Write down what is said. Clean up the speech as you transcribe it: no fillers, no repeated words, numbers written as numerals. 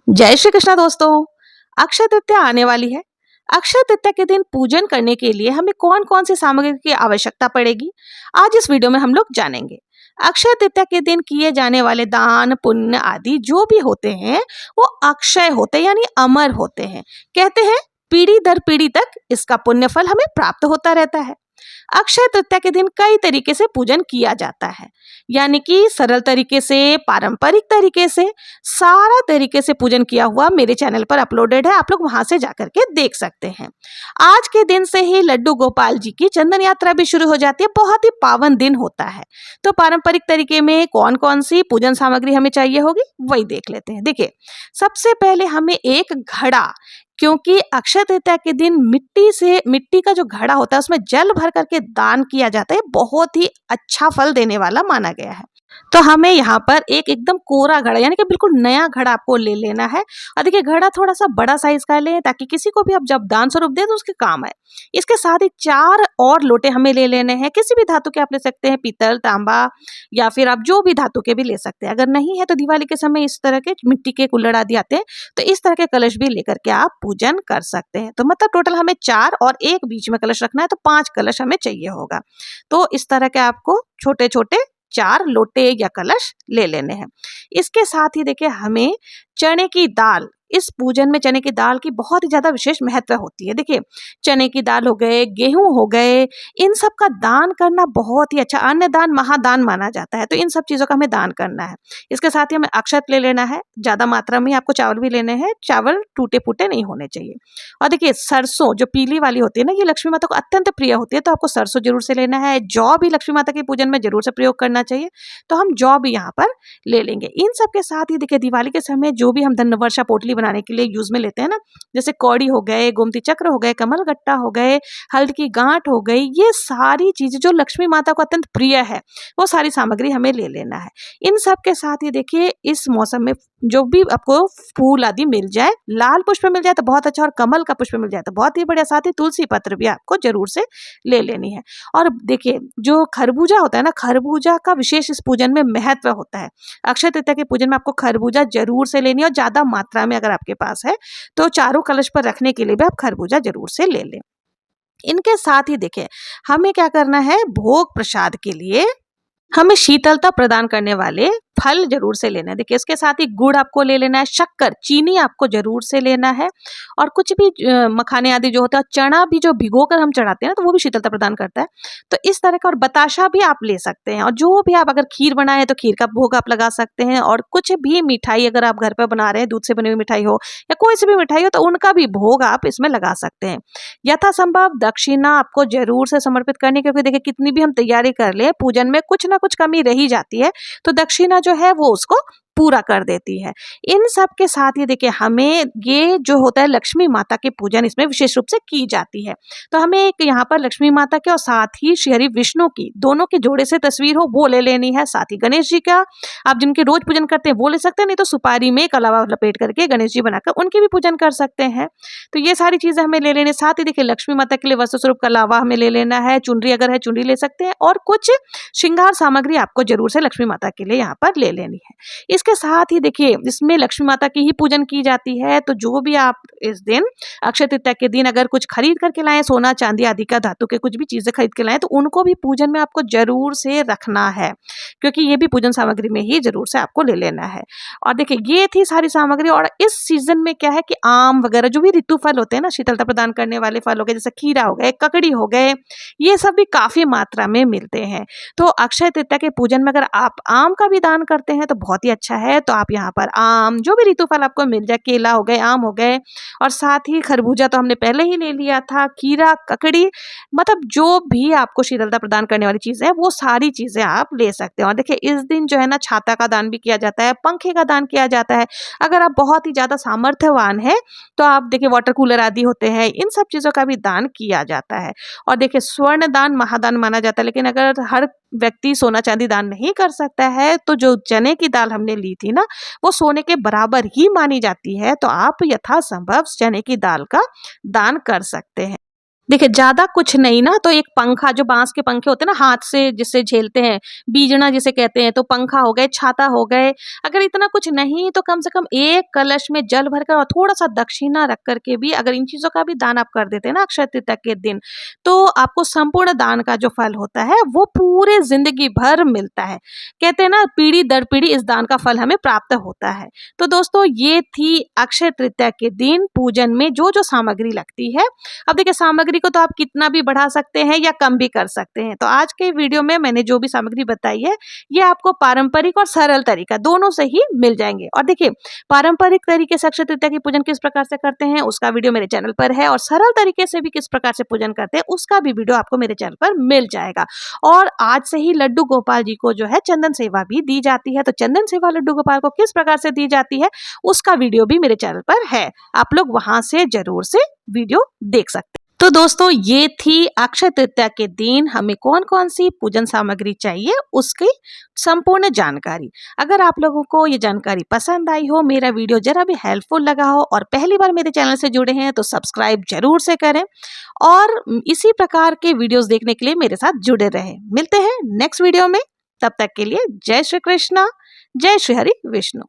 जय श्री कृष्णा दोस्तों। अक्षय तृतीया आने वाली है। अक्षय तृतीया के दिन पूजन करने के लिए हमें कौन कौन सी सामग्री की आवश्यकता पड़ेगी, आज इस वीडियो में हम लोग जानेंगे। अक्षय तृतीया के दिन किए जाने वाले दान पुण्य आदि जो भी होते हैं वो अक्षय होते हैं, यानी अमर होते हैं। कहते हैं पीढ़ी दर पीढ़ी तक इसका पुण्य फल हमें प्राप्त होता रहता है। अक्षय तृतीया के दिन कई तरीके से पूजन किया जाता है, यानी कि सरल तरीके से, पारंपरिक तरीके से, सारा तरीके से पूजन किया हुआ मेरे चैनल पर अपलोडेड है। आप लोग वहां से जाकर के देख सकते हैं। आज के दिन से ही लड्डू गोपाल जी की चंदन यात्रा भी शुरू हो जाती है। बहुत ही पावन दिन होता है। तो पारंपरिक तरीके में कौन कौन सी पूजन सामग्री हमें चाहिए होगी वही देख लेते हैं। देखिए, सबसे पहले हमें एक घड़ा, क्योंकि अक्षय तृतीया के दिन मिट्टी का जो घड़ा होता है उसमें जल भर करके दान किया जाता है, बहुत ही अच्छा फल देने वाला माना गया है। तो हमें यहाँ पर एक एकदम कोरा घड़ा, यानी कि बिल्कुल नया घड़ा आपको ले लेना है। और देखिए, घड़ा थोड़ा सा बड़ा साइज का लें ताकि किसी को भी आप जब दान स्वरूप दें तो उसके काम आए। इसके साथ ही 4 और लोटे हमें ले लेने हैं। किसी भी धातु के आप ले सकते हैं, पीतल, तांबा, या फिर आप जो भी धातु के भी ले सकते हैं। अगर नहीं है तो दिवाली के समय इस तरह के मिट्टी के कुल्हड़ आदि आते हैं, तो इस तरह के कलश भी लेकर के आप पूजन कर सकते हैं। तो मतलब टोटल हमें 4 और एक बीच में कलश रखना है, तो 5 कलश हमें चाहिए होगा। तो इस तरह के आपको छोटे छोटे 4 लोटे या कलश ले लेने हैं। इसके साथ ही देखिए, हमें चने की दाल, इस पूजन में चने की दाल की बहुत ही ज्यादा विशेष महत्व होती है। देखिए, चने की दाल हो गए, गेहूं हो गए, इन सब का दान करना बहुत ही अच्छा, अन्न दान महादान माना जाता है। तो इन सब चीजों का हमें दान करना है। इसके साथ ही हमें अक्षत ले लेना है। ज्यादा मात्रा में आपको चावल भी लेने हैं। चावल टूटे फूटे नहीं होने चाहिए। और देखिए, सरसों जो पीली वाली होती है ना, ये लक्ष्मी माता को अत्यंत प्रिय होती है, तो आपको सरसों जरूर से लेना है। जौ भी लक्ष्मी माता के पूजन में जरूर से प्रयोग करना चाहिए, तो हम जौ भी यहाँ पर ले लेंगे। इन सब के साथ ही देखिए, दिवाली के समय जो भी हम धनवर्षा पोटली बनाने के लिए यूज में लेते हैं ना, जैसे कौड़ी हो गए, गोमती चक्र हो गए, कमल गट्टा हो गए, हल्दी की गांठ हो गई, ये सारी चीजें जो लक्ष्मी माता को अत्यंत प्रिय है, वो सारी सामग्री हमें ले लेना है। इन सब के साथ ही देखिए, इस मौसम में जो भी आपको फूल आदि मिल जाए, लाल पुष्प मिल जाए तो बहुत अच्छा, और कमल का पुष्प मिल जाए तो बहुत ही बढ़िया। साथ ही तुलसी पत्र भी आपको जरूर से ले लेनी है। और देखिए, जो खरबूजा होता है ना, खरबूजा का विशेष इस पूजन में महत्व होता है। अक्षय तृतीया के पूजन में आपको खरबूजा जरूर से लेनी है, और ज्यादा मात्रा में अगर आपके पास है तो चारों कलश पर रखने के लिए भी आप खरबूजा जरूर से ले लें। इनके साथ ही देखिए, हमें क्या करना है, भोग प्रसाद के लिए हमें शीतलता प्रदान करने वाले फल जरूर से लेना है। देखिए, इसके साथ ही गुड़ आपको ले लेना है, शक्कर, चीनी आपको जरूर से लेना है, और कुछ भी मखाने आदि जो होता है, चना भी जो भिगोकर हम चढ़ाते हैं ना, तो वो भी शीतलता प्रदान करता है। तो इस तरह का, और बताशा भी आप ले सकते हैं। और जो भी आप अगर खीर बनाए तो खीर का भोग आप लगा सकते हैं। और कुछ भी मिठाई अगर आप घर पर बना रहे हैं, दूध से बनी हुई मिठाई हो या कोई सी भी मिठाई हो, तो उनका भी भोग आप इसमें लगा सकते हैं। यथासंभव दक्षिणा आपको जरूर से समर्पित करनी, क्योंकि देखिए, कितनी भी हम तैयारी कर ले, पूजन में कुछ ना कुछ कमी रही जाती है, तो दक्षिणा जो है वो उसको पूरा कर देती है। इन सब के साथ ही देखिए, हमें ये जो होता है लक्ष्मी माता के पूजन, इसमें विशेष रूप से की जाती है। तो हमें एक यहाँ पर लक्ष्मी माता के और साथ ही श्री हरि विष्णु की दोनों के जोड़े से तस्वीर हो वो ले लेनी है। साथ ही गणेश जी का आप जिनके रोज पूजन करते हैं वो ले सकते हैं, नहीं तो सुपारी में कलावा लपेट करके गणेश जी बनाकर उनकी भी पूजन कर सकते हैं। तो ये सारी चीजें हमें ले लेने। साथ ही देखिए, लक्ष्मी माता के लिए वस्त्र स्वरूप कलावा हमें ले लेना है। चुनरी अगर है, चुनरी ले सकते हैं, और कुछ श्रृंगार सामग्री आपको जरूर से लक्ष्मी माता के लिए यहाँ पर ले लेनी है। इसके साथ ही देखिए, इसमें लक्ष्मी माता की ही पूजन की जाती है, तो जो भी आप इस दिन अक्षय तृतीया के दिन अगर कुछ खरीद करके लाएं, सोना चांदी आदि का, धातु के कुछ भी चीजें खरीद के लाएं, तो उनको भी पूजन में आपको जरूर से रखना है, क्योंकि ये भी पूजन सामग्री में ही जरूर से आपको ले लेना है। और देखिए, ये थी सारी सामग्री। और इस सीजन में क्या है कि आम वगैरह जो भी ऋतु फल होते हैं ना, शीतलता प्रदान करने वाले फल हो गए, जैसे खीरा हो गए, ककड़ी हो गए, ये सब भी काफी मात्रा में मिलते हैं। तो अक्षय तृतीया के पूजन में अगर आप आम का भी दान करते हैं तो बहुत ही अच्छा है। तो आप यहाँ पर आम, जो भी ऋतु फल आपको मिल जाए, केला हो गए, आम हो गए, और साथ ही खरबूजा तो हमने पहले ही ले लिया था, खीरा, ककड़ी, मतलब जो भी आपको शीतलता प्रदान करने वाली चीजें हैं वो सारी चीजें आप ले सकते हैं। और देखिए, इस दिन जो है ना, छाता का दान भी किया जाता है, पंखे का दान किया जाता है। अगर आप बहुत ही ज्यादा सामर्थ्यवान है तो आप देखिए, वाटर कूलर आदि होते हैं, इन सब चीजों का भी दान किया जाता है। और देखिए, स्वर्ण दान महादान माना जाता है, लेकिन अगर हर व्यक्ति सोना चांदी दान नहीं कर सकता है, तो जो चने की दाल हमने ली थी ना, वो सोने के बराबर ही मानी जाती है, तो आप यथासंभव चने की दाल का दान कर सकते हैं। देखिए ज़्यादा कुछ नहीं ना, तो एक पंखा, जो बाँस के पंखे होते हैं ना हाथ से जिससे झेलते हैं, बीजड़ा जिसे कहते हैं, तो पंखा हो गए, छाता हो गए। अगर इतना कुछ नहीं तो कम से कम 1 कलश में जल भरकर और थोड़ा-सा दक्षिणा रख कर के भी अगर इन चीज़ों का भी दान आप कर देते हैं ना अक्षय तृतीया के दिन, तो आपको संपूर्ण दान का जो फल होता है वो पूरे ज़िंदगी भर मिलता है। कहते हैं ना पीढ़ी दर पीढ़ी इस दान का फल हमें प्राप्त होता है। तो दोस्तों ये थी अक्षय तृतीया के दिन पूजन में जो-जो सामग्री लगती है। अब देखिए सामग्री को तो आप कितना भी बढ़ा सकते हैं या कम भी कर सकते हैं। तो आज के वीडियो में मैंने जो भी सामग्री बताई है, ये आपको पारंपरिक और सरल तरीका दोनों से ही मिल जाएँगे। और देखिए पारंपरिक तरीके से अक्षय तृतीया की पूजन किस प्रकार से करते हैं, उसका वीडियो मेरे चैनल पर है और सरल तरीके से भी किस प्रकार से पूजन करते हैं, उसका भी वीडियो आपको मेरे चैनल पर मिल जाएगा। और आज से ही लड्डू गोपाल जी को जो है चंदन सेवा भी दी जाती है। तो चंदन सेवा लड्डू गोपाल को किस प्रकार से दी जाती है, उसका वीडियो भी मेरे चैनल पर है। आप लोग वहां से जरूर से वीडियो देख सकते हैं। तो दोस्तों ये थी अक्षय तृतीया के दिन हमें कौन कौन सी पूजन सामग्री चाहिए उसकी संपूर्ण जानकारी। अगर आप लोगों को ये जानकारी पसंद आई हो, मेरा वीडियो जरा भी हेल्पफुल लगा हो और पहली बार मेरे चैनल से जुड़े हैं तो सब्सक्राइब जरूर से करें और इसी प्रकार के वीडियोस देखने के लिए मेरे साथ जुड़े रहें। मिलते हैं नेक्स्ट वीडियो में, तब तक के लिए जय श्री कृष्णा, जय श्री हरि विष्णु।